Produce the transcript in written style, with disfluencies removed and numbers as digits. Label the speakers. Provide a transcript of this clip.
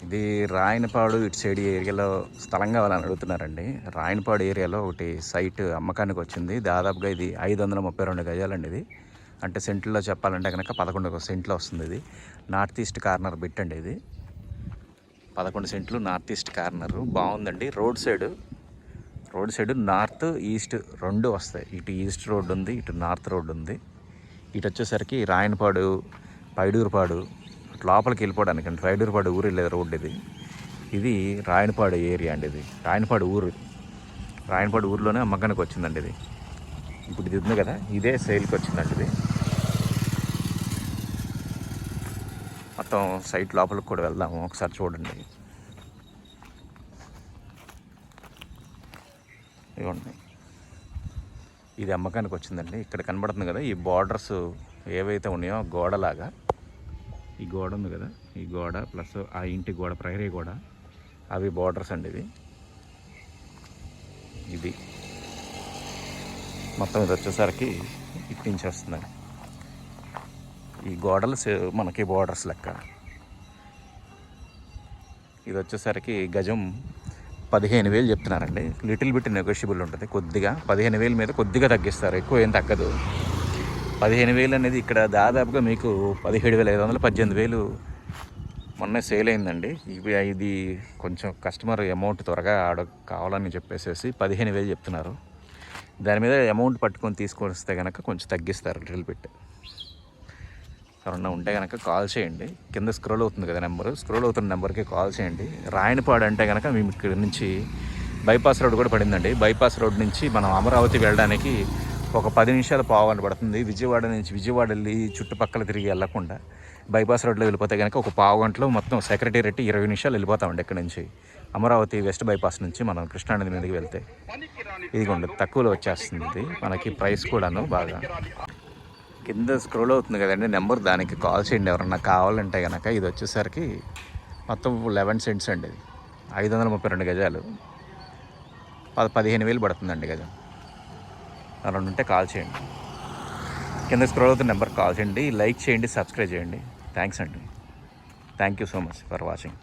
Speaker 1: ఇది రాయనపాడు ఇటు సైడ్ ఏరియాలో స్థలం కావాలని అడుగుతున్నారండి. రాయనపాడు ఏరియాలో ఒకటి సైట్ అమ్మకానికి వచ్చింది. దాదాపుగా ఇది 532 గజాలండి. ఇది అంటే సెంట్లో చెప్పాలంటే కనుక 11 సెంట్లో వస్తుంది. ఇది నార్త్ ఈస్ట్ కార్నర్ బిట్ అండి. ఇది 11 సెంట్లు నార్త్ ఈస్ట్ కార్నరు. బాగుందండి. రోడ్ సైడ్ నార్త్ ఈస్ట్ రెండు వస్తాయి. ఇటు ఈస్ట్ రోడ్డు ఉంది, ఇటు నార్త్ రోడ్డు ఉంది. ఇటు వచ్చేసరికి రాయనపాడు, పైడూరుపాడు లోపలికి వెళ్ళిపోవడానికి అంటే పైడూరుపాడు ఊరు వెళ్ళేది రోడ్డు ఇది. ఇది రాయనపాడు ఏరియా అండి. ఇది రాయనపాడు ఊరిలోనే అమ్మకానికి వచ్చిందండి. ఇది ఇప్పుడు ఇది ఉంది కదా, ఇదే సేల్కి వచ్చిందండి. ఇది మొత్తం సైట్ లోపలికి కూడా వెళ్దాము, ఒకసారి చూడండి. ఇవ్వండి, ఇది అమ్మకానికి వచ్చిందండి. ఇక్కడ కనబడుతుంది కదా, ఈ బార్డర్స్ ఏవైతే ఉన్నాయో గోడలాగా, ఈ గోడ ఉంది కదా, ఈ గోడ ప్లస్ ఆ ఇంటి గోడ, ప్రహరీ గోడ, అవి బార్డర్స్ అండి. ఇది మొత్తం ఇది వచ్చేసరికి ఇటు నుంచి వస్తుందండి. ఈ గోడలు మనకి బార్డర్స్ లెక్క. ఇది వచ్చేసరికి గజం 15,000 చెప్తున్నారండి. లిటిల్ బిట్ నెగోషియబుల్ ఉంటుంది. కొద్దిగా 15,000 మీద కొద్దిగా తగ్గిస్తారు, ఎక్కువ ఏం తగ్గదు. 15,000 అనేది ఇక్కడ దాదాపుగా మీకు 17,500, 18,000 మొన్నే సేల్ అయిందండి. ఇది కొంచెం కస్టమర్ అమౌంట్ త్వరగా కావాలని చెప్పేసి 15,000 చెప్తున్నారు. దాని మీద అమౌంట్ పట్టుకొని తీసుకొని వస్తే కనుక కొంచెం తగ్గిస్తారు లిటిల్ బిట్. ఎవరన్నా ఉంటే కనుక కాల్ చేయండి. కింద స్క్రోల్ అవుతుంది కదా నెంబరు, స్క్రోల్ అవుతున్న నెంబర్కి కాల్ చేయండి. రాయనపాడు అంటే కనుక మేము ఇక్కడ నుంచి బైపాస్ రోడ్ కూడా పడిందండి. బైపాస్ రోడ్ నుంచి మనం అమరావతి వెళ్ళడానికి ఒక 10 నిమిషాలు పావుగంట పడుతుంది. విజయవాడ వెళ్ళి చుట్టుపక్కల తిరిగి వెళ్ళకుండా బైపాస్ రోడ్లో వెళ్ళిపోతే కనుక ఒక పావుగంటలో మొత్తం సెక్రటేరియట్ 20 నిమిషాలు వెళ్ళిపోతామండి. ఇక్కడ నుంచి అమరావతి వెస్ట్ బైపాస్ నుంచి మనం కృష్ణానది మీదకి వెళ్తే ఇదిగోండి, తక్కువలో వచ్చేస్తుంది. ఇది మనకి ప్రైస్ కూడాను బాగా. కింద స్క్రోల్ అవుతుంది కదండి నెంబర్, దానికి కాల్ చేయండి ఎవరన్నా కావాలంటే కనుక. ఇది వచ్చేసరికి మొత్తం 11 సెంట్స్ అండి. ఇది 532 గజాలు, 15,000 పడుతుందండి గజం. అలా ఉంటే కాల్ చేయండి. కింద స్క్రోల్ అవుతున్న నెంబర్కి కాల్ చేయండి. లైక్ చేయండి, సబ్స్క్రైబ్ చేయండి. థ్యాంక్స్ అండి. Thank you so much for watching.